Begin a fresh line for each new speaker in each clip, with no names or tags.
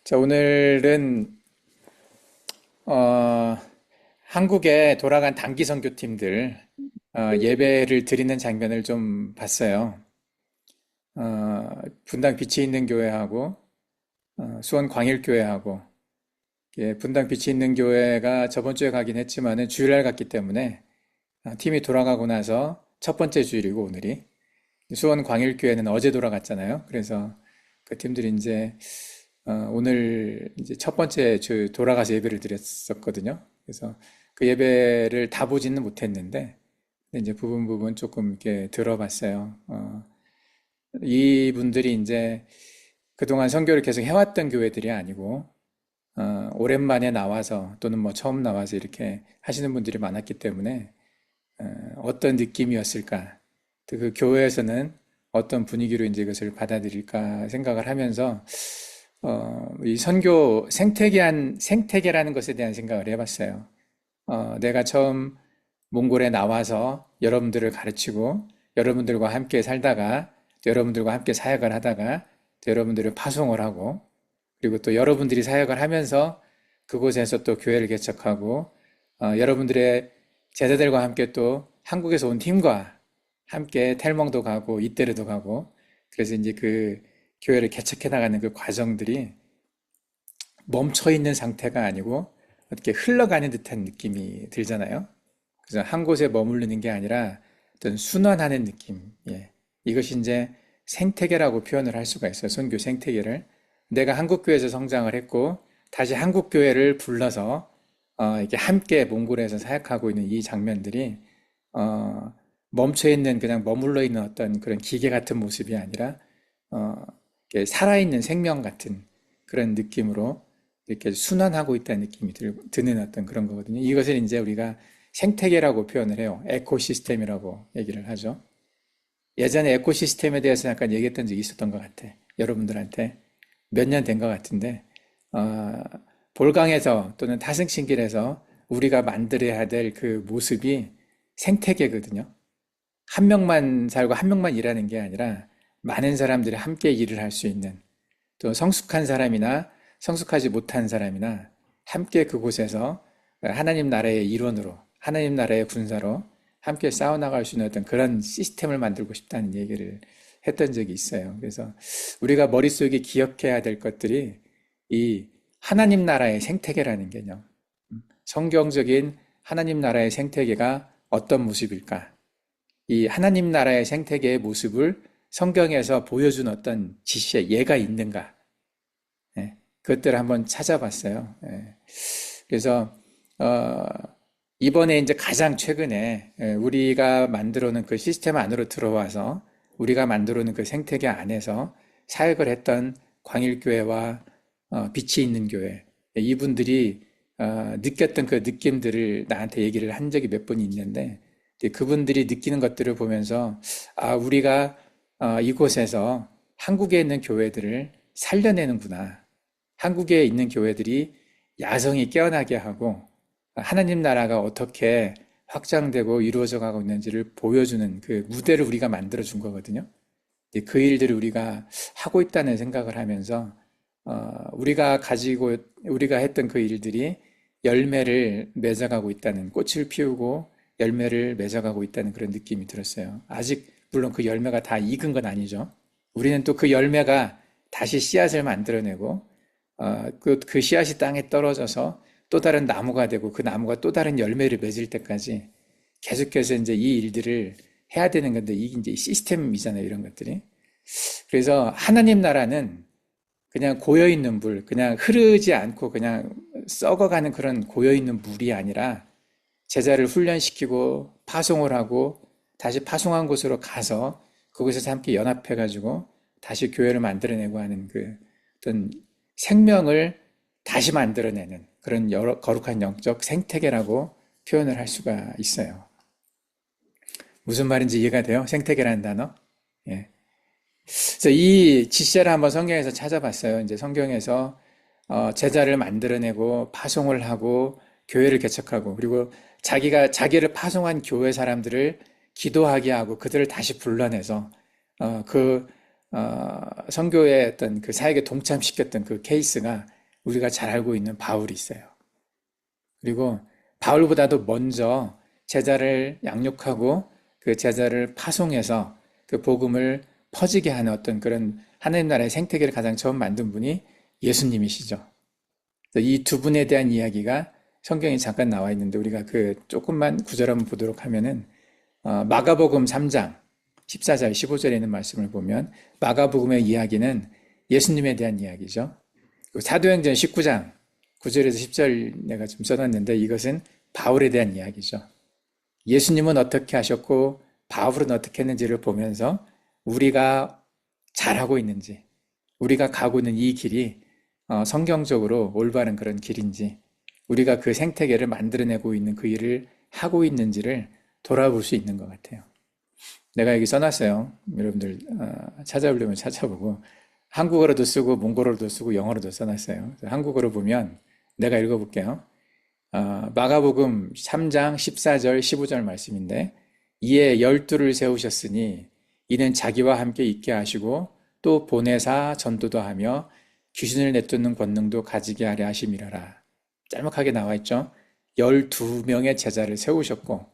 자, 오늘은 어, 한국에 돌아간 단기 선교팀들 예배를 드리는 장면을 좀 봤어요. 분당 빛이 있는 교회하고 수원 광일교회하고 분당 빛이 있는 교회가 저번 주에 가긴 했지만은 주일날 갔기 때문에 팀이 돌아가고 나서 첫 번째 주일이고 오늘이 수원 광일교회는 어제 돌아갔잖아요. 그래서 그 팀들이 이제 오늘 이제 첫 번째 주 돌아가서 예배를 드렸었거든요. 그래서 그 예배를 다 보지는 못했는데 이제 부분 부분 조금 이렇게 들어봤어요. 이분들이 이제 그동안 선교를 계속 해왔던 교회들이 아니고 오랜만에 나와서 또는 뭐 처음 나와서 이렇게 하시는 분들이 많았기 때문에 어떤 느낌이었을까? 또 그 교회에서는 어떤 분위기로 이제 이것을 받아들일까 생각을 하면서 이 선교 생태계라는 것에 대한 생각을 해봤어요. 내가 처음 몽골에 나와서 여러분들을 가르치고 여러분들과 함께 살다가 또 여러분들과 함께 사역을 하다가 또 여러분들을 파송을 하고 그리고 또 여러분들이 사역을 하면서 그곳에서 또 교회를 개척하고 여러분들의 제자들과 함께 또 한국에서 온 팀과 함께 텔멍도 가고 이때르도 가고 그래서 이제 그 교회를 개척해 나가는 그 과정들이 멈춰 있는 상태가 아니고 어떻게 흘러가는 듯한 느낌이 들잖아요. 그래서 한 곳에 머무르는 게 아니라 어떤 순환하는 느낌. 예. 이것이 이제 생태계라고 표현을 할 수가 있어요. 선교 생태계를. 내가 한국교회에서 성장을 했고 다시 한국교회를 불러서 이렇게 함께 몽골에서 사역하고 있는 이 장면들이 어, 멈춰 있는 그냥 머물러 있는 어떤 그런 기계 같은 모습이 아니라 어, 이렇게 살아있는 생명 같은 그런 느낌으로 이렇게 순환하고 있다는 느낌이 드는 어떤 그런 거거든요. 이것을 이제 우리가 생태계라고 표현을 해요. 에코시스템이라고 얘기를 하죠. 예전에 에코시스템에 대해서 약간 얘기했던 적이 있었던 것 같아. 여러분들한테 몇 년 된 것 같은데, 어, 볼강에서 또는 타승신길에서 우리가 만들어야 될 그 모습이 생태계거든요. 한 명만 살고 한 명만 일하는 게 아니라 많은 사람들이 함께 일을 할 수 있는 또 성숙한 사람이나 성숙하지 못한 사람이나 함께 그곳에서 하나님 나라의 일원으로 하나님 나라의 군사로 함께 싸워나갈 수 있는 어떤 그런 시스템을 만들고 싶다는 얘기를 했던 적이 있어요. 그래서 우리가 머릿속에 기억해야 될 것들이 이 하나님 나라의 생태계라는 개념, 성경적인 하나님 나라의 생태계가 어떤 모습일까? 이 하나님 나라의 생태계의 모습을 성경에서 보여준 어떤 지시의 예가 있는가? 예, 그것들을 한번 찾아봤어요. 예. 그래서 어, 이번에 이제 가장 최근에 우리가 만들어 놓은 그 시스템 안으로 들어와서 우리가 만들어 놓은 그 생태계 안에서 사역을 했던 광일교회와 빛이 있는 교회 이분들이 느꼈던 그 느낌들을 나한테 얘기를 한 적이 몇 번 있는데 그분들이 느끼는 것들을 보면서 우리가 이곳에서 한국에 있는 교회들을 살려내는구나. 한국에 있는 교회들이 야성이 깨어나게 하고 하나님 나라가 어떻게 확장되고 이루어져 가고 있는지를 보여주는 그 무대를 우리가 만들어 준 거거든요. 그 일들을 우리가 하고 있다는 생각을 하면서 우리가 했던 그 일들이 열매를 맺어가고 있다는 꽃을 피우고 열매를 맺어가고 있다는 그런 느낌이 들었어요. 아직 물론 그 열매가 다 익은 건 아니죠. 우리는 또 그 열매가 다시 씨앗을 만들어내고 그 씨앗이 땅에 떨어져서 또 다른 나무가 되고 그 나무가 또 다른 열매를 맺을 때까지 계속해서 이제 이 일들을 해야 되는 건데 이게 이제 시스템이잖아요, 이런 것들이. 그래서 하나님 나라는 그냥 고여있는 물, 그냥 흐르지 않고 그냥 썩어가는 그런 고여있는 물이 아니라 제자를 훈련시키고 파송을 하고 다시 파송한 곳으로 가서 그곳에서 함께 연합해가지고 다시 교회를 만들어내고 하는 그 어떤 생명을 다시 만들어내는 그런 거룩한 영적 생태계라고 표현을 할 수가 있어요. 무슨 말인지 이해가 돼요? 생태계라는 단어? 예. 그래서 이 지시를 한번 성경에서 찾아봤어요. 이제 성경에서 제자를 만들어내고 파송을 하고 교회를 개척하고 그리고 자기를 파송한 교회 사람들을 기도하게 하고 그들을 다시 불러내서 그 선교의 어떤 그 사역에 동참시켰던 그 케이스가 우리가 잘 알고 있는 바울이 있어요. 그리고 바울보다도 먼저 제자를 양육하고 그 제자를 파송해서 그 복음을 퍼지게 하는 어떤 그런 하나님 나라의 생태계를 가장 처음 만든 분이 예수님이시죠. 이 두 분에 대한 이야기가 성경에 잠깐 나와 있는데 우리가 그 조금만 구절 한번 보도록 하면은 마가복음 3장 14절 15절에 있는 말씀을 보면 마가복음의 이야기는 예수님에 대한 이야기죠. 사도행전 19장 9절에서 10절 내가 좀 써놨는데 이것은 바울에 대한 이야기죠. 예수님은 어떻게 하셨고 바울은 어떻게 했는지를 보면서 우리가 잘하고 있는지, 우리가 가고 있는 이 길이 성경적으로 올바른 그런 길인지, 우리가 그 생태계를 만들어내고 있는 그 일을 하고 있는지를 돌아볼 수 있는 것 같아요. 내가 여기 써놨어요. 여러분들 찾아보려면 찾아보고 한국어로도 쓰고 몽골어로도 쓰고 영어로도 써놨어요. 한국어로 보면 내가 읽어볼게요. 마가복음 3장 14절 15절 말씀인데 이에 12를 세우셨으니 이는 자기와 함께 있게 하시고 또 보내사 전도도 하며 귀신을 내쫓는 권능도 가지게 하려 하심이라라. 짤막하게 나와 있죠. 12명의 제자를 세우셨고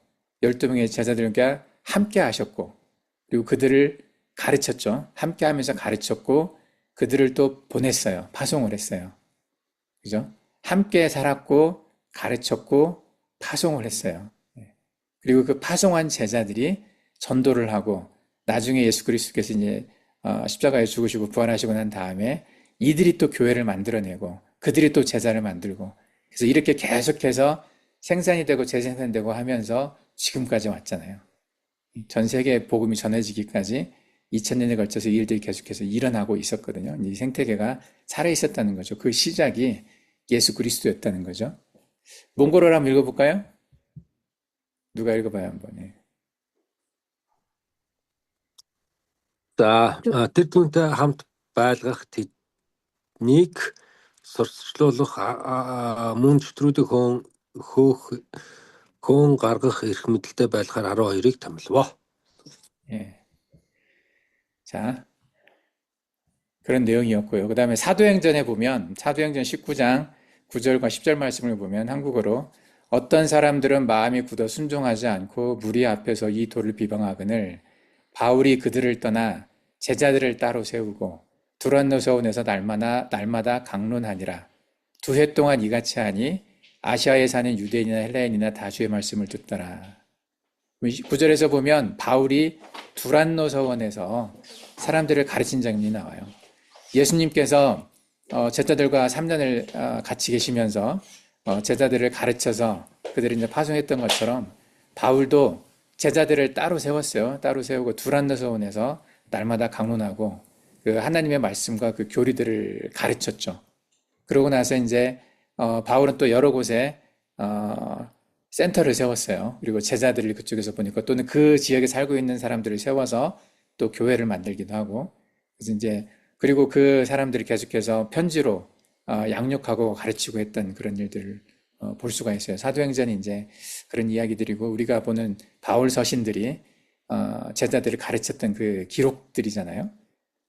12명의 제자들과 함께 하셨고 그리고 그들을 가르쳤죠. 함께 하면서 가르쳤고 그들을 또 보냈어요. 파송을 했어요. 그죠? 함께 살았고 가르쳤고 파송을 했어요. 그리고 그 파송한 제자들이 전도를 하고 나중에 예수 그리스도께서 이제 십자가에 죽으시고 부활하시고 난 다음에 이들이 또 교회를 만들어내고 그들이 또 제자를 만들고 그래서 이렇게 계속해서 생산이 되고 재생산되고 하면서 지금까지 왔잖아요. 전 세계에 복음이 전해지기까지 2000년에 걸쳐서 이 일들이 계속해서 일어나고 있었거든요. 이 생태계가 살아있었다는 거죠. 그 시작이 예수 그리스도였다는 거죠. 몽골어로 한번 읽어볼까요? 누가 읽어봐요, 한번. 예.
За тэр түнтэй хамт байлгах тэднийг сурталчлуулах мөн чөтрүүдийг хөөн гаргах эрх мэдэлтэй байлахаар 12-ыг томилвоо.
예. 자, 그런 내용이었고요. 그 다음에 사도행전에 보면 사도행전 19장 9절과 10절 말씀을 보면 한국어로 어떤 사람들은 마음이 굳어 순종하지 않고 무리 앞에서 이 도를 비방하거늘 바울이 그들을 떠나 제자들을 따로 세우고 두란노서원에서 날마다 강론하니라. 2해 동안 이같이 하니 아시아에 사는 유대인이나 헬라인이나 다수의 말씀을 듣더라. 9절에서 보면 바울이 두란노서원에서 사람들을 가르친 장면이 나와요. 예수님께서 제자들과 3년을 같이 계시면서 제자들을 가르쳐서 그들을 이제 파송했던 것처럼 바울도 제자들을 따로 세웠어요. 따로 세우고 두란노서원에서 날마다 강론하고 그 하나님의 말씀과 그 교리들을 가르쳤죠. 그러고 나서 이제 바울은 또 여러 곳에 센터를 세웠어요. 그리고 제자들을 그쪽에서 보니까 또는 그 지역에 살고 있는 사람들을 세워서 또 교회를 만들기도 하고 그래서 이제 그리고 그 사람들이 계속해서 편지로 양육하고 가르치고 했던 그런 일들을 볼 수가 있어요. 사도행전이 이제 그런 이야기들이고 우리가 보는 바울 서신들이 제자들을 가르쳤던 그 기록들이잖아요.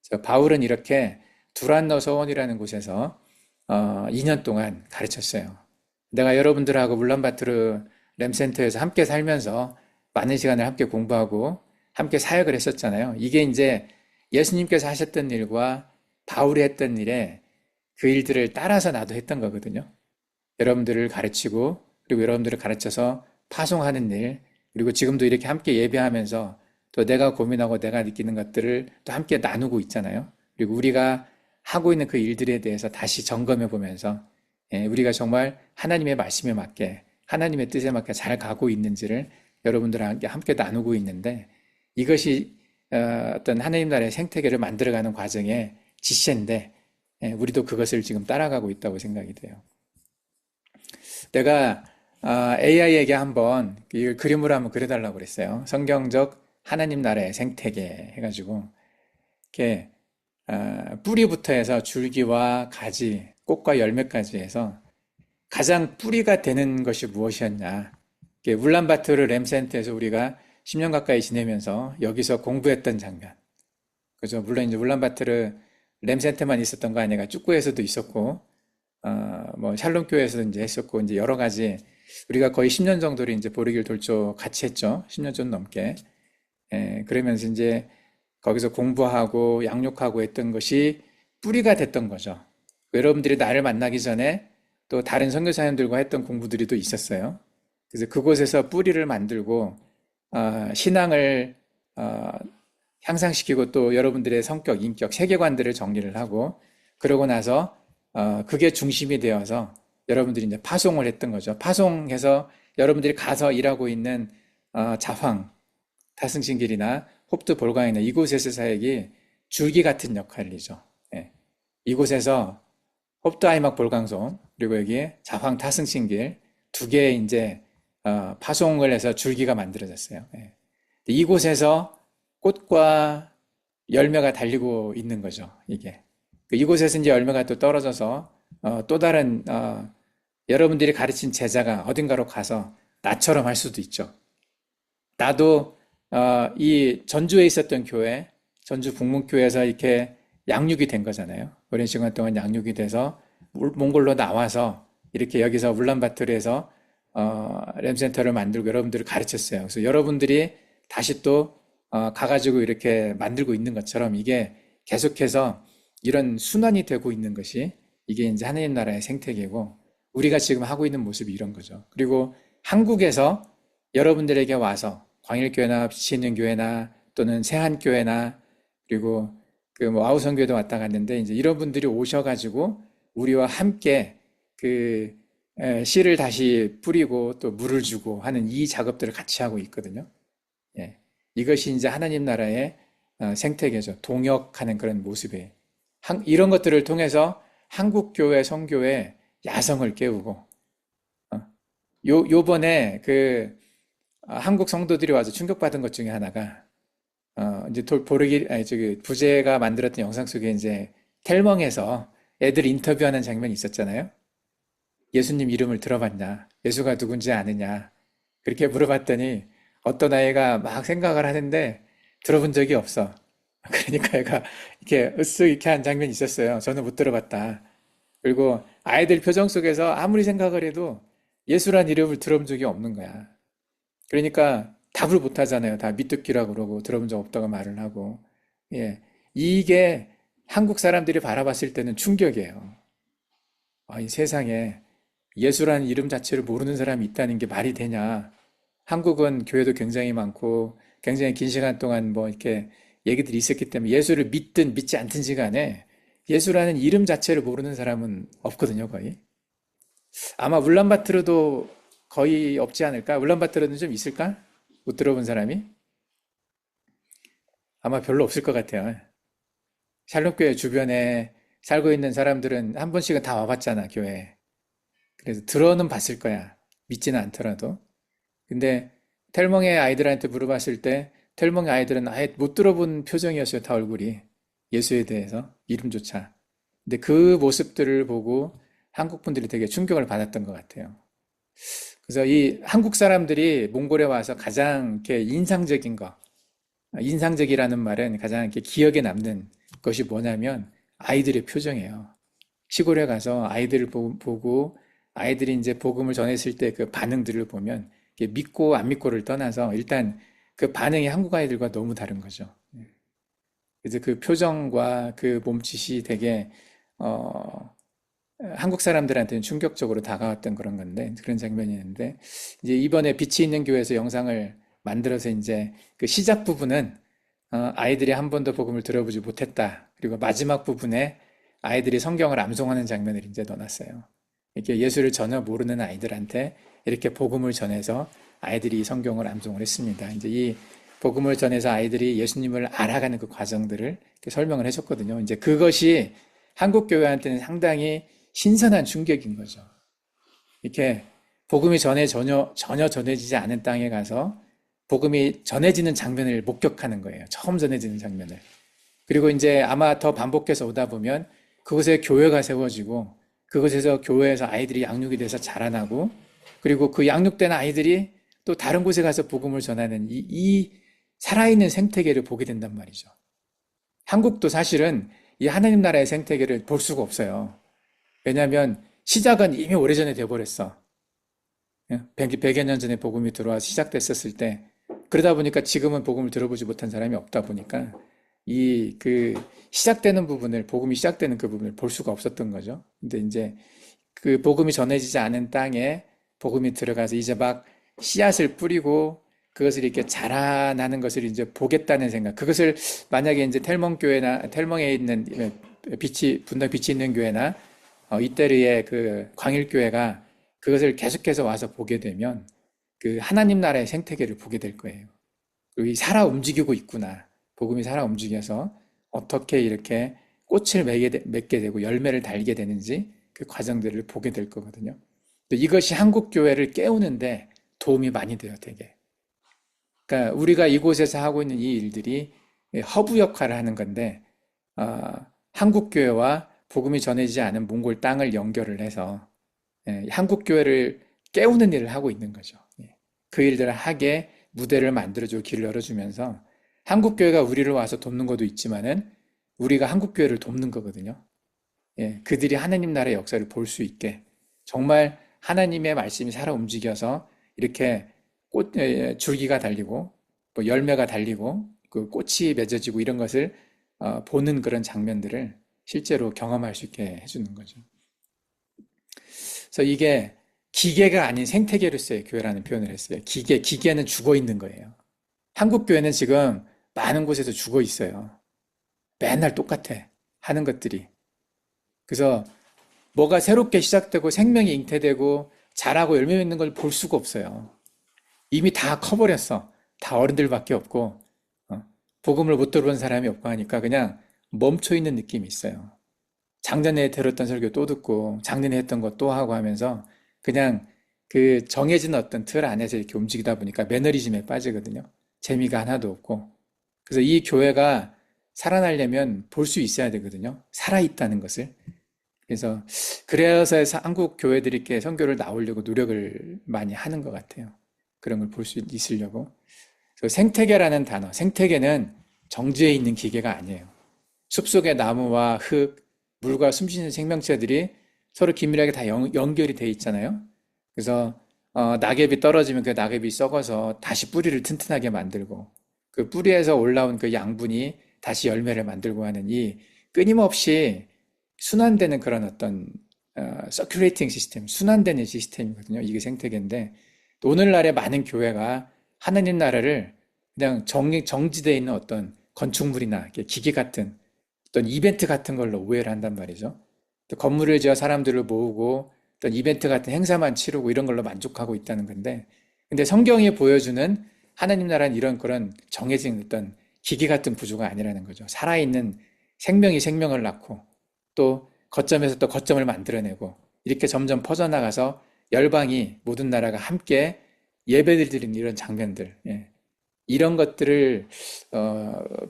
그래서 바울은 이렇게 두란노서원이라는 곳에서 2년 동안 가르쳤어요. 내가 여러분들하고 울란바토르 램센터에서 함께 살면서 많은 시간을 함께 공부하고 함께 사역을 했었잖아요. 이게 이제 예수님께서 하셨던 일과 바울이 했던 일에 그 일들을 따라서 나도 했던 거거든요. 여러분들을 가르치고 그리고 여러분들을 가르쳐서 파송하는 일 그리고 지금도 이렇게 함께 예배하면서 또 내가 고민하고 내가 느끼는 것들을 또 함께 나누고 있잖아요. 그리고 우리가 하고 있는 그 일들에 대해서 다시 점검해 보면서 우리가 정말 하나님의 말씀에 맞게 하나님의 뜻에 맞게 잘 가고 있는지를 여러분들과 함께 나누고 있는데 이것이 어떤 하나님 나라의 생태계를 만들어가는 과정의 지시인데 우리도 그것을 지금 따라가고 있다고 생각이 돼요. 내가 AI에게 한번 이 그림으로 한번 그려달라고 그랬어요. 성경적 하나님 나라의 생태계 해가지고 이렇게 뿌리부터 해서 줄기와 가지, 꽃과 열매까지 해서 가장 뿌리가 되는 것이 무엇이었냐. 울란바토르 램센터에서 우리가 10년 가까이 지내면서 여기서 공부했던 장면. 그죠? 물론 이제 울란바토르 램센터만 있었던 거 아니라 축구에서도 있었고, 뭐 샬롬 교회에서도 이제 했었고, 이제 여러 가지 우리가 거의 10년 정도를 이제 보리길 돌조 같이 했죠. 10년 좀 넘게. 예, 그러면서 이제 거기서 공부하고 양육하고 했던 것이 뿌리가 됐던 거죠. 여러분들이 나를 만나기 전에 또 다른 선교사님들과 했던 공부들이 또 있었어요. 그래서 그곳에서 뿌리를 만들고 신앙을 어, 향상시키고 또 여러분들의 성격, 인격, 세계관들을 정리를 하고 그러고 나서 그게 중심이 되어서 여러분들이 이제 파송을 했던 거죠. 파송해서 여러분들이 가서 일하고 있는 자황, 타승신길이나 홉트 볼강이나 이곳에서 사역이 줄기 같은 역할이죠. 예. 이곳에서 홉트 아이막 볼강송 그리고 여기 자황 타승신길 두 개의 이제 파송을 해서 줄기가 만들어졌어요. 예. 이곳에서 꽃과 열매가 달리고 있는 거죠. 이게 이곳에서 이제 열매가 또 떨어져서 또 다른 여러분들이 가르친 제자가 어딘가로 가서 나처럼 할 수도 있죠. 나도 이 전주에 있었던 교회, 전주 북문교회에서 이렇게 양육이 된 거잖아요. 오랜 시간 동안 양육이 돼서 몽골로 나와서 이렇게 여기서 울란바토르에서 램센터를 만들고 여러분들을 가르쳤어요. 그래서 여러분들이 다시 또 가가지고 이렇게 만들고 있는 것처럼 이게 계속해서 이런 순환이 되고 있는 것이 이게 이제 하나님 나라의 생태계고 우리가 지금 하고 있는 모습이 이런 거죠. 그리고 한국에서 여러분들에게 와서 광일교회나 빛이 있는 교회나 또는 세한교회나 그리고 그 뭐 아우성교회도 왔다 갔는데 이제 이런 분들이 오셔가지고 우리와 함께 그 씨를 다시 뿌리고 또 물을 주고 하는 이 작업들을 같이 하고 있거든요. 예. 이것이 이제 하나님 나라의 생태계죠. 동역하는 그런 모습이에요. 이런 것들을 통해서 한국교회, 성교회 야성을 깨우고, 요번에 한국 성도들이 와서 충격받은 것 중에 하나가, 이제 부제가 만들었던 영상 속에 이제 텔멍에서 애들 인터뷰하는 장면이 있었잖아요. 예수님 이름을 들어봤냐? 예수가 누군지 아느냐? 그렇게 물어봤더니 어떤 아이가 막 생각을 하는데 들어본 적이 없어. 그러니까 얘가 이렇게 으쓱 이렇게 한 장면이 있었어요. 저는 못 들어봤다. 그리고 아이들 표정 속에서 아무리 생각을 해도 예수란 이름을 들어본 적이 없는 거야. 그러니까 답을 못 하잖아요. 다 미뚝기라고 그러고 들어본 적 없다고 말을 하고. 예. 이게 한국 사람들이 바라봤을 때는 충격이에요. 이 세상에 예수라는 이름 자체를 모르는 사람이 있다는 게 말이 되냐. 한국은 교회도 굉장히 많고 굉장히 긴 시간 동안 뭐 이렇게 얘기들이 있었기 때문에 예수를 믿든 믿지 않든지 간에 예수라는 이름 자체를 모르는 사람은 없거든요, 거의. 아마 울란바토르도 거의 없지 않을까? 울란바토르는 좀 있을까? 못 들어본 사람이? 아마 별로 없을 것 같아요. 샬롬교회 주변에 살고 있는 사람들은 한 번씩은 다 와봤잖아, 교회에. 그래서 들어는 봤을 거야. 믿지는 않더라도. 근데 텔멍의 아이들한테 물어봤을 때 텔멍의 아이들은 아예 못 들어본 표정이었어요. 다 얼굴이. 예수에 대해서 이름조차. 근데 그 모습들을 보고 한국 분들이 되게 충격을 받았던 것 같아요. 그래서 이 한국 사람들이 몽골에 와서 가장 이렇게 인상적인 거, 인상적이라는 말은 가장 이렇게 기억에 남는 것이 뭐냐면 아이들의 표정이에요. 시골에 가서 아이들을 보고 아이들이 이제 복음을 전했을 때 그 반응들을 보면 믿고 안 믿고를 떠나서 일단 그 반응이 한국 아이들과 너무 다른 거죠. 그래서 그 표정과 그 몸짓이 되게 한국 사람들한테는 충격적으로 다가왔던 그런 건데 그런 장면이 있는데 이제 이번에 빛이 있는 교회에서 영상을 만들어서 이제 그 시작 부분은 아이들이 한 번도 복음을 들어보지 못했다. 그리고 마지막 부분에 아이들이 성경을 암송하는 장면을 이제 넣어놨어요. 이렇게 예수를 전혀 모르는 아이들한테 이렇게 복음을 전해서 아이들이 성경을 암송을 했습니다. 이제 이 복음을 전해서 아이들이 예수님을 알아가는 그 과정들을 이렇게 설명을 해줬거든요. 이제 그것이 한국 교회한테는 상당히 신선한 충격인 거죠. 이렇게 복음이 전혀 전해지지 않은 땅에 가서 복음이 전해지는 장면을 목격하는 거예요. 처음 전해지는 장면을. 그리고 이제 아마 더 반복해서 오다 보면 그곳에 교회가 세워지고 그곳에서 교회에서 아이들이 양육이 돼서 자라나고 그리고 그 양육된 아이들이 또 다른 곳에 가서 복음을 전하는 이 살아있는 생태계를 보게 된단 말이죠. 한국도 사실은 이 하나님 나라의 생태계를 볼 수가 없어요. 왜냐하면 시작은 이미 오래전에 돼버렸어. 100여 년 전에 복음이 들어와 시작됐었을 때, 그러다 보니까 지금은 복음을 들어보지 못한 사람이 없다 보니까 시작되는 부분을, 복음이 시작되는 그 부분을 볼 수가 없었던 거죠. 근데 이제 그 복음이 전해지지 않은 땅에 복음이 들어가서 이제 막 씨앗을 뿌리고 그것을 이렇게 자라나는 것을 이제 보겠다는 생각. 그것을 만약에 이제 텔멍교회나 텔멍에 있는 분당 빛이 있는 교회나 이태리의 그 광일교회가 그것을 계속해서 와서 보게 되면 그 하나님 나라의 생태계를 보게 될 거예요. 그리고 이 살아 움직이고 있구나. 복음이 살아 움직여서 어떻게 이렇게 꽃을 맺게 되고 열매를 달게 되는지 그 과정들을 보게 될 거거든요. 이것이 한국 교회를 깨우는데 도움이 많이 돼요, 되게. 그러니까 우리가 이곳에서 하고 있는 이 일들이 허브 역할을 하는 건데, 한국 교회와 복음이 전해지지 않은 몽골 땅을 연결을 해서 한국 교회를 깨우는 일을 하고 있는 거죠. 그 일들을 하게 무대를 만들어주고 길을 열어주면서 한국 교회가 우리를 와서 돕는 것도 있지만은 우리가 한국 교회를 돕는 거거든요. 그들이 하나님 나라의 역사를 볼 수 있게 정말 하나님의 말씀이 살아 움직여서 이렇게 줄기가 달리고 뭐 열매가 달리고 그 꽃이 맺어지고 이런 것을 보는 그런 장면들을 실제로 경험할 수 있게 해주는 거죠. 그래서 이게 기계가 아닌 생태계로서의 교회라는 표현을 했어요. 기계는 죽어 있는 거예요. 한국 교회는 지금 많은 곳에서 죽어 있어요. 맨날 똑같아. 하는 것들이. 그래서 뭐가 새롭게 시작되고 생명이 잉태되고 자라고 열매 맺는 걸 볼 수가 없어요. 이미 다 커버렸어. 다 어른들밖에 없고 복음을 못 들어본 사람이 없고 하니까 그냥 멈춰 있는 느낌이 있어요. 작년에 들었던 설교 또 듣고 작년에 했던 거 또 하고 하면서 그냥 그 정해진 어떤 틀 안에서 이렇게 움직이다 보니까 매너리즘에 빠지거든요. 재미가 하나도 없고. 그래서 이 교회가 살아나려면 볼 수 있어야 되거든요. 살아있다는 것을. 그래서 한국 교회들이 이렇게 선교를 나오려고 노력을 많이 하는 것 같아요. 그런 걸 볼 수 있으려고. 그래서 생태계라는 단어, 생태계는 정지해 있는 기계가 아니에요. 숲속의 나무와 흙, 물과 숨쉬는 생명체들이 서로 긴밀하게 다 연결이 돼 있잖아요. 그래서 낙엽이 떨어지면 그 낙엽이 썩어서 다시 뿌리를 튼튼하게 만들고 그 뿌리에서 올라온 그 양분이 다시 열매를 만들고 하는 이 끊임없이 순환되는 그런 어떤 서큘레이팅 시스템, 순환되는 시스템이거든요. 이게 생태계인데 오늘날의 많은 교회가 하나님 나라를 그냥 정지되어 있는 어떤 건축물이나 기계 같은 어떤 이벤트 같은 걸로 오해를 한단 말이죠. 또 건물을 지어 사람들을 모으고 어떤 이벤트 같은 행사만 치르고 이런 걸로 만족하고 있다는 건데, 근데 성경이 보여주는 하나님 나라는 이런 그런 정해진 어떤 기계 같은 구조가 아니라는 거죠. 살아있는 생명이 생명을 낳고 또 거점에서 또 거점을 만들어내고 이렇게 점점 퍼져나가서 열방이 모든 나라가 함께 예배를 드리는 이런 장면들, 이런 것들을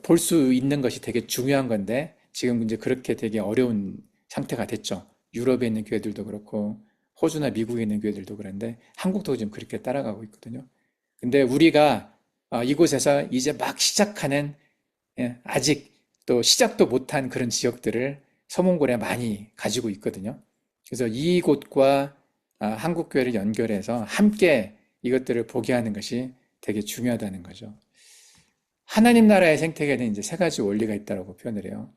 볼 수 있는 것이 되게 중요한 건데 지금 이제 그렇게 되게 어려운 상태가 됐죠. 유럽에 있는 교회들도 그렇고 호주나 미국에 있는 교회들도 그런데 한국도 지금 그렇게 따라가고 있거든요. 근데 우리가 이곳에서 이제 막 시작하는, 아직 또 시작도 못한 그런 지역들을 서몽골에 많이 가지고 있거든요. 그래서 이곳과 한국 교회를 연결해서 함께 이것들을 보게 하는 것이 되게 중요하다는 거죠. 하나님 나라의 생태계는 이제 세 가지 원리가 있다고 표현을 해요.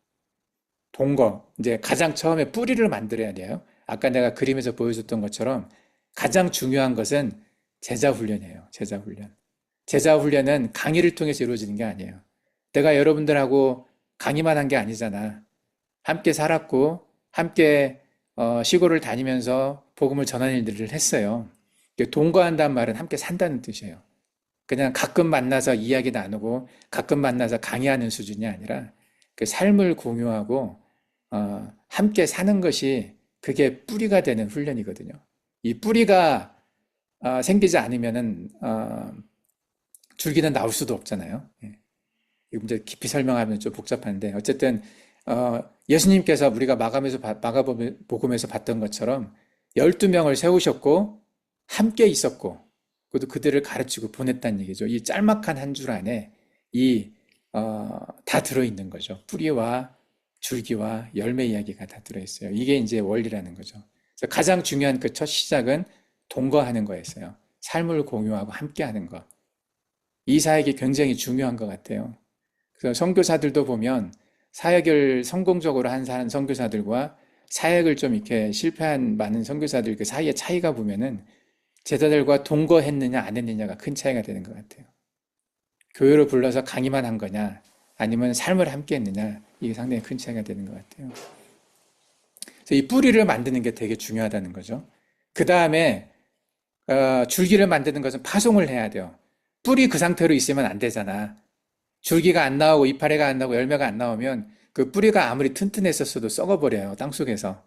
동거, 이제 가장 처음에 뿌리를 만들어야 돼요. 아까 내가 그림에서 보여줬던 것처럼 가장 중요한 것은 제자 훈련이에요. 제자 훈련. 제자 훈련은 강의를 통해서 이루어지는 게 아니에요. 내가 여러분들하고 강의만 한 게 아니잖아. 함께 살았고 함께 시골을 다니면서 복음을 전하는 일들을 했어요. 동거한다는 말은 함께 산다는 뜻이에요. 그냥 가끔 만나서 이야기 나누고 가끔 만나서 강의하는 수준이 아니라 그 삶을 공유하고 함께 사는 것이 그게 뿌리가 되는 훈련이거든요. 이 뿌리가 생기지 않으면은 줄기는 나올 수도 없잖아요. 이거 이제 깊이 설명하면 좀 복잡한데 어쨌든 예수님께서 우리가 마가복음에서 봤던 것처럼 12명을 세우셨고 함께 있었고 그들을 가르치고 보냈다는 얘기죠. 이 짤막한 한 줄 안에 이 다 들어있는 거죠. 뿌리와 줄기와 열매 이야기가 다 들어있어요. 이게 이제 원리라는 거죠. 그래서 가장 중요한 그 첫 시작은 동거하는 거였어요. 삶을 공유하고 함께하는 거. 이 사역이 굉장히 중요한 것 같아요. 그래서 선교사들도 보면 사역을 성공적으로 한 선교사들과 사역을 좀 이렇게 실패한 많은 선교사들 그 사이의 차이가 보면은 제자들과 동거했느냐 안 했느냐가 큰 차이가 되는 것 같아요. 교회로 불러서 강의만 한 거냐 아니면 삶을 함께 했느냐 이게 상당히 큰 차이가 되는 것 같아요. 그래서 이 뿌리를 만드는 게 되게 중요하다는 거죠. 그 다음에 줄기를 만드는 것은 파송을 해야 돼요. 뿌리 그 상태로 있으면 안 되잖아. 줄기가 안 나오고 이파리가 안 나오고 열매가 안 나오면 그 뿌리가 아무리 튼튼했었어도 썩어버려요. 땅속에서.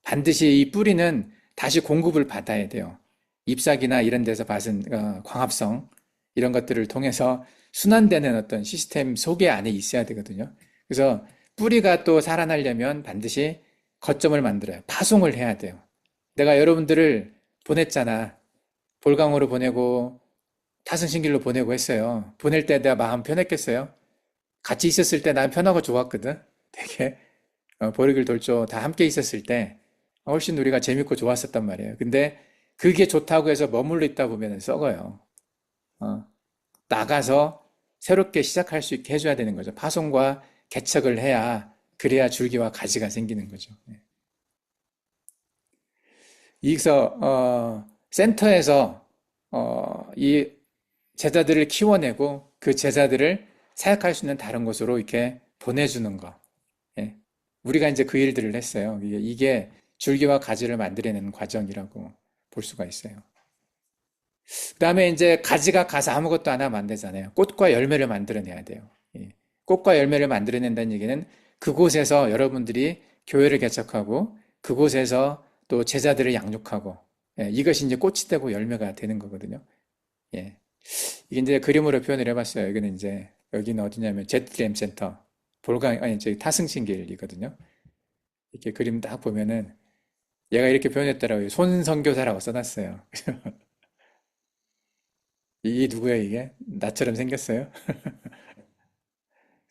반드시 이 뿌리는 다시 공급을 받아야 돼요. 잎사귀나 이런 데서 받은 광합성 이런 것들을 통해서 순환되는 어떤 시스템 속에 안에 있어야 되거든요. 그래서 뿌리가 또 살아나려면 반드시 거점을 만들어요. 파송을 해야 돼요. 내가 여러분들을 보냈잖아. 볼강으로 보내고 타승신길로 보내고 했어요. 보낼 때 내가 마음 편했겠어요? 같이 있었을 때 난 편하고 좋았거든. 되게 보리길 돌조 다 함께 있었을 때 훨씬 우리가 재밌고 좋았었단 말이에요. 근데 그게 좋다고 해서 머물러 있다 보면 썩어요. 어, 나가서 새롭게 시작할 수 있게 해줘야 되는 거죠. 파송과 개척을 해야 그래야 줄기와 가지가 생기는 거죠. 예. 여기서 센터에서 이 제자들을 키워내고 그 제자들을 사역할 수 있는 다른 곳으로 이렇게 보내주는 거. 예. 우리가 이제 그 일들을 했어요. 이게 줄기와 가지를 만들어내는 과정이라고 볼 수가 있어요. 그 다음에 이제 가지가 가서 아무것도 안 하면 안 되잖아요. 꽃과 열매를 만들어내야 돼요. 예. 꽃과 열매를 만들어낸다는 얘기는 그곳에서 여러분들이 교회를 개척하고 그곳에서 또 제자들을 양육하고 예. 이것이 이제 꽃이 되고 열매가 되는 거거든요. 예. 이게 이제 그림으로 표현을 해봤어요. 여기는 이제 여기는 어디냐면 ZDM 센터 볼강 아니 저기 타승신길이거든요. 이렇게 그림 딱 보면은 얘가 이렇게 표현했더라고요. 손선교사라고 써놨어요. 이 누구야 이게? 나처럼 생겼어요?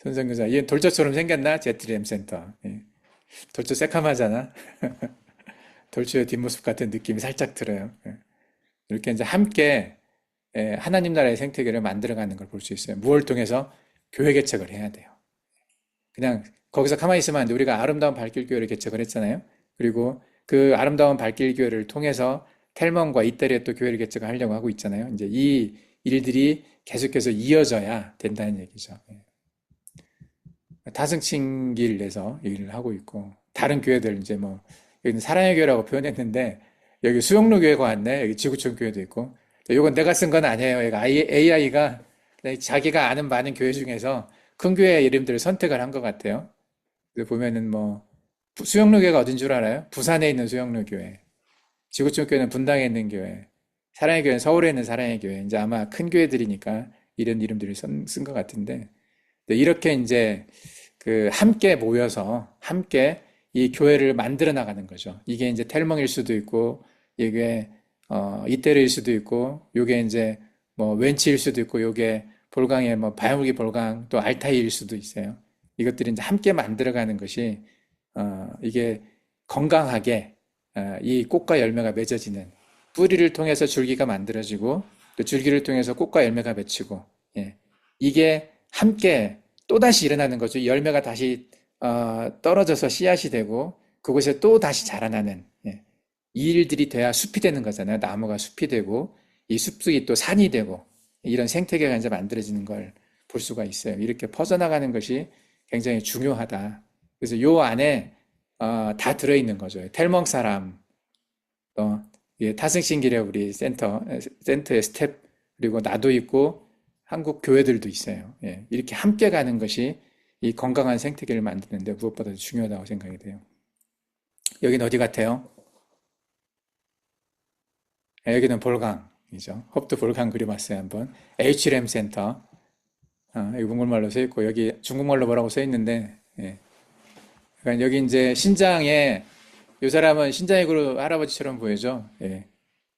손선교사. 얘 돌조처럼 생겼나? ZDM 센터. 예. 돌조 새카마잖아. 돌조의 뒷모습 같은 느낌이 살짝 들어요. 예. 이렇게 이제 함께 하나님 나라의 생태계를 만들어가는 걸 볼 수 있어요. 무엇을 통해서 교회 개척을 해야 돼요. 그냥 거기서 가만히 있으면 안 돼. 우리가 아름다운 발길 교회를 개척을 했잖아요. 그리고 그 아름다운 발길 교회를 통해서 텔몬과 이태리에 또 교회를 개척을 하려고 하고 있잖아요. 이제 이 일들이 계속해서 이어져야 된다는 얘기죠. 타승친길 내서 일을 하고 있고 다른 교회들 이제 뭐 여기는 사랑의 교회라고 표현했는데 여기 수영로 교회가 왔네. 여기 지구촌 교회도 있고 이건 내가 쓴 건 아니에요. 얘가 AI가 자기가 아는 많은 교회 중에서 큰 교회 이름들을 선택을 한 것 같아요. 보면은 뭐 수영로 교회가 어딘 줄 알아요? 부산에 있는 수영로 교회, 지구촌 교회는 분당에 있는 교회, 사랑의 교회는 서울에 있는 사랑의 교회. 이제 아마 큰 교회들이니까 이런 이름들을 쓴 것 같은데 이렇게 이제 그 함께 모여서 함께 이 교회를 만들어 나가는 거죠. 이게 이제 텔멍일 수도 있고 이게 이태리일 수도 있고 요게 이제 뭐 웬치일 수도 있고 요게 볼강의 뭐 바야물기 볼강 또 알타이일 수도 있어요. 이것들이 이제 함께 만들어가는 것이 이게 건강하게 이 꽃과 열매가 맺어지는 뿌리를 통해서 줄기가 만들어지고 또 줄기를 통해서 꽃과 열매가 맺히고 예. 이게 함께 또다시 일어나는 거죠. 열매가 다시 떨어져서 씨앗이 되고 그곳에 또 다시 자라나는 예. 이 일들이 돼야 숲이 되는 거잖아요. 나무가 숲이 되고 이 숲속이 또 산이 되고 이런 생태계가 이제 만들어지는 걸 볼 수가 있어요. 이렇게 퍼져나가는 것이 굉장히 중요하다. 그래서 요 안에 다 들어있는 거죠. 텔멍 사람, 또 타승신길에 우리 센터의 스텝 그리고 나도 있고 한국 교회들도 있어요. 예, 이렇게 함께 가는 것이 이 건강한 생태계를 만드는데 무엇보다도 중요하다고 생각이 돼요. 여기는 어디 같아요? 여기는 볼강이죠. 홉도 볼강 그려봤어요 한번. HRM 센터. 여기 한국말로 써 있고 여기 중국말로 뭐라고 써 있는데 예. 그러니까 여기 이제 신장에 이 사람은 신장의 그룹 할아버지처럼 보이죠. 예.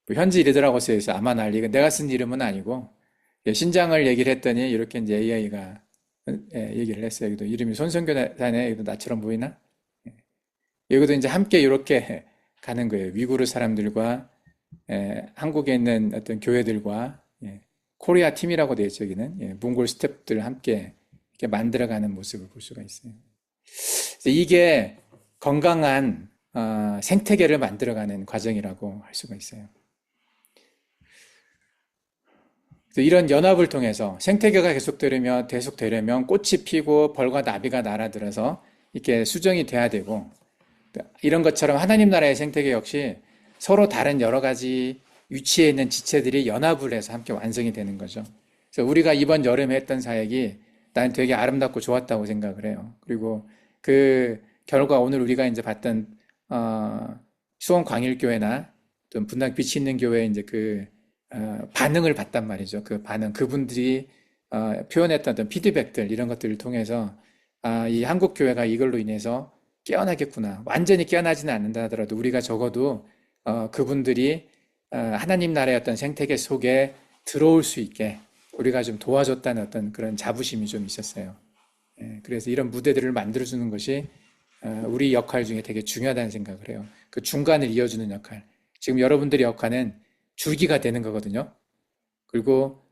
뭐 현지 이르더라고 써 있어요. 아마 난리. 내가 쓴 이름은 아니고 예, 신장을 얘기를 했더니 이렇게 이제 AI가 얘기를 했어요. 여기도 이름이 손선교단에 여기도 나처럼 보이나? 여기도 이제 함께 이렇게 가는 거예요. 위구르 사람들과 한국에 있는 어떤 교회들과 코리아 팀이라고 되어 있죠. 여기는 몽골 스태프들 함께 이렇게 만들어가는 모습을 볼 수가 있어요. 그래서 이게 건강한 생태계를 만들어가는 과정이라고 할 수가 있어요. 그래서 이런 연합을 통해서 생태계가 계속되려면 꽃이 피고 벌과 나비가 날아들어서 이렇게 수정이 돼야 되고 이런 것처럼 하나님 나라의 생태계 역시 서로 다른 여러 가지 위치에 있는 지체들이 연합을 해서 함께 완성이 되는 거죠. 그래서 우리가 이번 여름에 했던 사역이 난 되게 아름답고 좋았다고 생각을 해요. 그리고 그 결과 오늘 우리가 이제 봤던 수원 광일교회나 좀 분당 빛이 있는 교회 이제 반응을 봤단 말이죠. 그 반응, 그분들이 표현했던 어떤 피드백들 이런 것들을 통해서 이 한국 교회가 이걸로 인해서 깨어나겠구나. 완전히 깨어나지는 않는다 하더라도 우리가 적어도 그분들이 하나님 나라의 어떤 생태계 속에 들어올 수 있게 우리가 좀 도와줬다는 어떤 그런 자부심이 좀 있었어요. 그래서 이런 무대들을 만들어주는 것이 우리 역할 중에 되게 중요하다는 생각을 해요. 그 중간을 이어주는 역할. 지금 여러분들의 역할은 줄기가 되는 거거든요. 그리고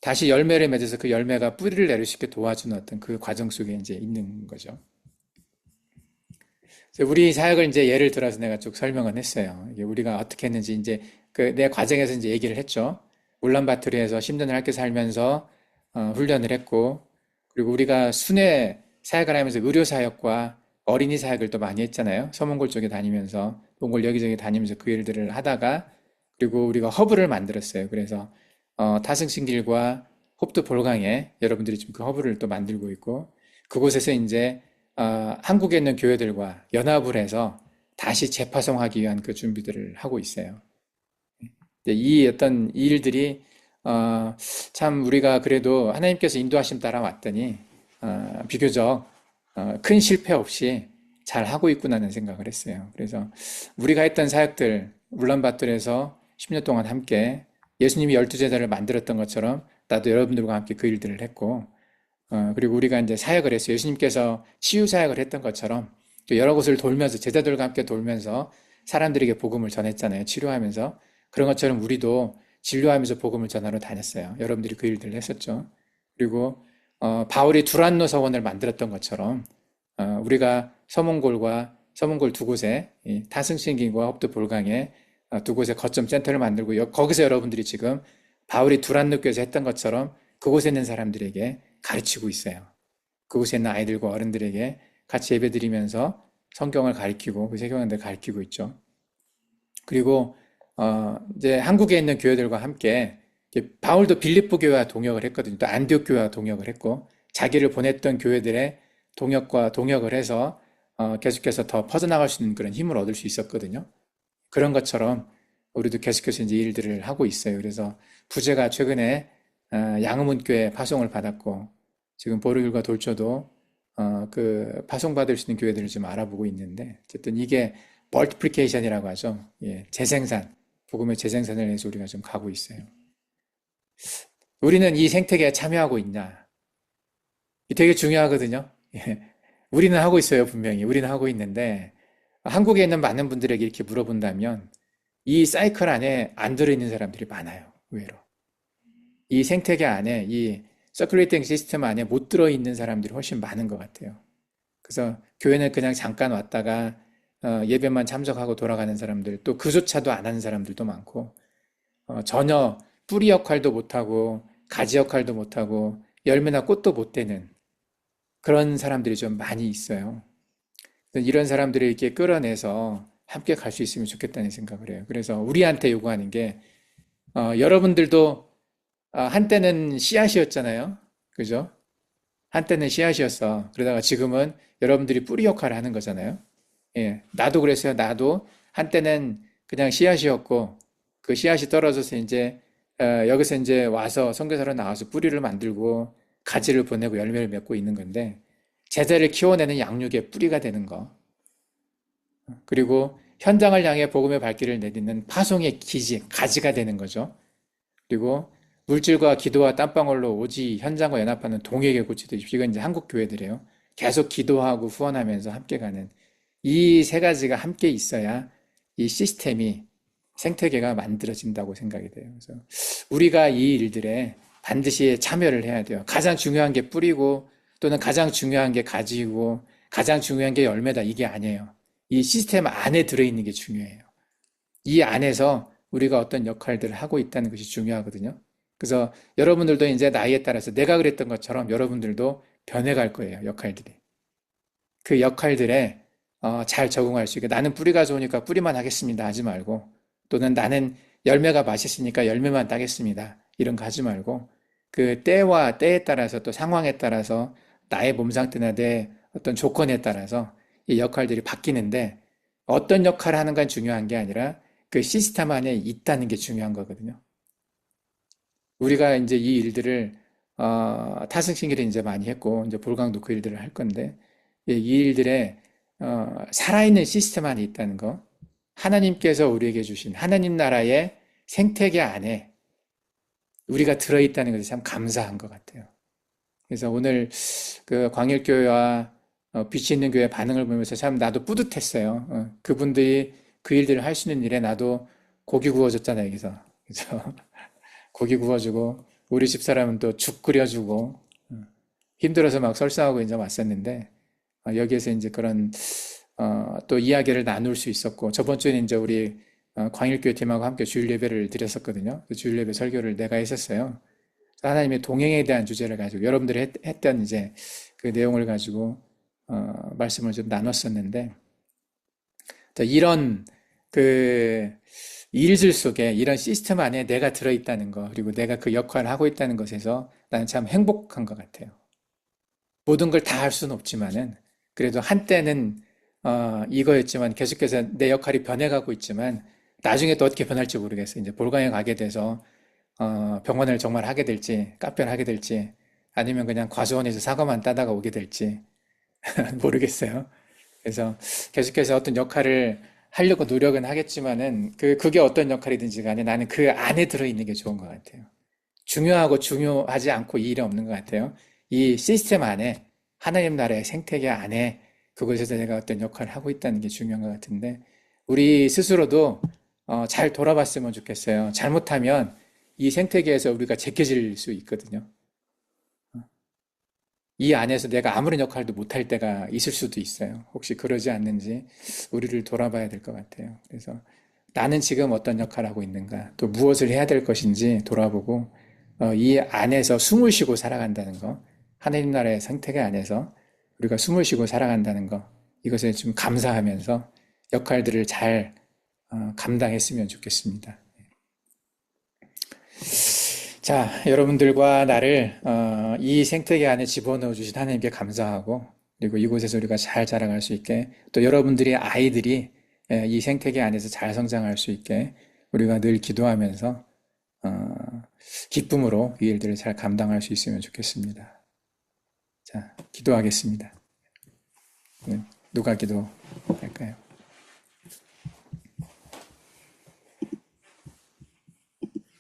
다시 열매를 맺어서 그 열매가 뿌리를 내릴 수 있게 도와주는 어떤 그 과정 속에 이제 있는 거죠. 우리 사역을 이제 예를 들어서 내가 쭉 설명을 했어요. 이게 우리가 어떻게 했는지 이제 내 과정에서 이제 얘기를 했죠. 울란바토르에서 10년을 함께 살면서 훈련을 했고, 그리고 우리가 순회 사역을 하면서 의료 사역과 어린이 사역을 또 많이 했잖아요. 서몽골 쪽에 다니면서 몽골 여기저기 다니면서 그 일들을 하다가 그리고 우리가 허브를 만들었어요. 그래서 타승신길과 홉트 볼강에 여러분들이 지금 그 허브를 또 만들고 있고 그곳에서 이제 한국에 있는 교회들과 연합을 해서 다시 재파송하기 위한 그 준비들을 하고 있어요. 이 어떤 일들이 참 우리가 그래도 하나님께서 인도하심 따라 왔더니 비교적 큰 실패 없이 잘 하고 있구나는 생각을 했어요. 그래서 우리가 했던 사역들 울란바토르에서 10년 동안 함께 예수님이 12제자를 만들었던 것처럼 나도 여러분들과 함께 그 일들을 했고 그리고 우리가 이제 사역을 했어요. 예수님께서 치유 사역을 했던 것처럼 또 여러 곳을 돌면서 제자들과 함께 돌면서 사람들에게 복음을 전했잖아요. 치료하면서 그런 것처럼 우리도 진료하면서 복음을 전하러 다녔어요. 여러분들이 그 일들을 했었죠. 그리고 바울이 두란노 서원을 만들었던 것처럼 우리가 서몽골 두 곳에 타승신길과 홉트 볼강에 두 곳에 거점 센터를 만들고 거기서 여러분들이 지금 바울이 두란노 교에서 했던 것처럼 그곳에 있는 사람들에게 가르치고 있어요. 그곳에 있는 아이들과 어른들에게 같이 예배드리면서 성경을 가르치고 그 세계관들 가르치고 있죠. 그리고 이제 한국에 있는 교회들과 함께 바울도 빌립보 교회와 동역을 했거든요. 또 안디옥 교회와 동역을 했고 자기를 보냈던 교회들의 동역을 해서 계속해서 더 퍼져나갈 수 있는 그런 힘을 얻을 수 있었거든요. 그런 것처럼 우리도 계속해서 이제 일들을 하고 있어요. 그래서 부제가 최근에 양음훈교회 파송을 받았고 지금 보르길과 돌초도 그 파송받을 수 있는 교회들을 좀 알아보고 있는데 어쨌든 이게 멀티플리케이션이라고 하죠. 재생산, 복음의 재생산을 위해서 우리가 좀 가고 있어요. 우리는 이 생태계에 참여하고 있냐? 되게 중요하거든요. 우리는 하고 있어요, 분명히. 우리는 하고 있는데 한국에 있는 많은 분들에게 이렇게 물어본다면 이 사이클 안에 안 들어있는 사람들이 많아요, 의외로. 이 생태계 안에, 이 서큘레이팅 시스템 안에 못 들어있는 사람들이 훨씬 많은 것 같아요. 그래서 교회는 그냥 잠깐 왔다가 예배만 참석하고 돌아가는 사람들, 또 그조차도 안 하는 사람들도 많고, 전혀 뿌리 역할도 못하고, 가지 역할도 못하고, 열매나 꽃도 못 되는 그런 사람들이 좀 많이 있어요. 이런 사람들을 이렇게 끌어내서 함께 갈 수 있으면 좋겠다는 생각을 해요. 그래서 우리한테 요구하는 게, 여러분들도 한때는 씨앗이었잖아요. 그죠? 한때는 씨앗이었어. 그러다가 지금은 여러분들이 뿌리 역할을 하는 거잖아요. 나도 그랬어요. 나도 한때는 그냥 씨앗이었고 그 씨앗이 떨어져서 이제 여기서 이제 와서 선교사로 나와서 뿌리를 만들고 가지를 보내고 열매를 맺고 있는 건데 제자를 키워내는 양육의 뿌리가 되는 거. 그리고 현장을 향해 복음의 발길을 내딛는 파송의 기지, 가지가 되는 거죠. 그리고 물질과 기도와 땀방울로 오직 현장과 연합하는 동역의 꽃이 되십시오. 이건 이제 한국 교회들이에요. 계속 기도하고 후원하면서 함께 가는 이 세 가지가 함께 있어야 이 시스템이 생태계가 만들어진다고 생각이 돼요. 그래서 우리가 이 일들에 반드시 참여를 해야 돼요. 가장 중요한 게 뿌리고 또는 가장 중요한 게 가지고 가장 중요한 게 열매다 이게 아니에요. 이 시스템 안에 들어있는 게 중요해요. 이 안에서 우리가 어떤 역할들을 하고 있다는 것이 중요하거든요. 그래서 여러분들도 이제 나이에 따라서 내가 그랬던 것처럼 여러분들도 변해갈 거예요, 역할들이. 그 역할들에 잘 적응할 수 있게 나는 뿌리가 좋으니까 뿌리만 하겠습니다 하지 말고 또는 나는 열매가 맛있으니까 열매만 따겠습니다. 이런 거 하지 말고 그 때와 때에 따라서 또 상황에 따라서 나의 몸 상태나 내 어떤 조건에 따라서 이 역할들이 바뀌는데 어떤 역할을 하는 건 중요한 게 아니라 그 시스템 안에 있다는 게 중요한 거거든요. 우리가 이제 이 일들을 타승신기를 이제 많이 했고 이제 볼강도 그 일들을 할 건데 이 일들에 살아있는 시스템 안에 있다는 거 하나님께서 우리에게 주신 하나님 나라의 생태계 안에 우리가 들어있다는 것이 참 감사한 것 같아요. 그래서 오늘 그 광일교회와 빛이 있는 교회 반응을 보면서 참 나도 뿌듯했어요. 그분들이 그 일들을 할 수 있는 일에 나도 고기 구워줬잖아요, 여기서. 그죠? 고기 구워주고, 우리 집사람은 또 죽 끓여주고, 힘들어서 막 설사하고 이제 왔었는데, 여기에서 이제 그런, 또 이야기를 나눌 수 있었고, 저번 주에는 이제 우리 광일교회 팀하고 함께 주일 예배를 드렸었거든요. 그 주일 예배 설교를 내가 했었어요. 하나님의 동행에 대한 주제를 가지고, 여러분들이 했던 이제 그 내용을 가지고, 말씀을 좀 나눴었는데, 이런 그 일들 속에 이런 시스템 안에 내가 들어있다는 거, 그리고 내가 그 역할을 하고 있다는 것에서 나는 참 행복한 것 같아요. 모든 걸 다 할 수는 없지만은, 그래도 한때는, 이거였지만 계속해서 내 역할이 변해가고 있지만, 나중에 또 어떻게 변할지 모르겠어요. 이제 볼강에 가게 돼서, 병원을 정말 하게 될지, 카페를 하게 될지, 아니면 그냥 과수원에서 사과만 따다가 오게 될지, 모르겠어요. 그래서 계속해서 어떤 역할을 하려고 노력은 하겠지만은 그게 어떤 역할이든지 간에 나는 그 안에 들어있는 게 좋은 것 같아요. 중요하고 중요하지 않고 이 일이 없는 것 같아요. 이 시스템 안에 하나님 나라의 생태계 안에 그곳에서 내가 어떤 역할을 하고 있다는 게 중요한 것 같은데 우리 스스로도 잘 돌아봤으면 좋겠어요. 잘못하면 이 생태계에서 우리가 제껴질 수 있거든요. 이 안에서 내가 아무런 역할도 못할 때가 있을 수도 있어요. 혹시 그러지 않는지 우리를 돌아봐야 될 것 같아요. 그래서 나는 지금 어떤 역할을 하고 있는가, 또 무엇을 해야 될 것인지 돌아보고 이 안에서 숨을 쉬고 살아간다는 거, 하나님 나라의 생태계 안에서 우리가 숨을 쉬고 살아간다는 거, 이것에 좀 감사하면서 역할들을 잘 감당했으면 좋겠습니다. 자, 여러분들과 나를 이 생태계 안에 집어넣어 주신 하나님께 감사하고 그리고 이곳에서 우리가 잘 자라갈 수 있게 또 여러분들의 아이들이 이 생태계 안에서 잘 성장할 수 있게 우리가 늘 기도하면서 기쁨으로 이 일들을 잘 감당할 수 있으면 좋겠습니다. 자, 기도하겠습니다. 누가 기도할까요?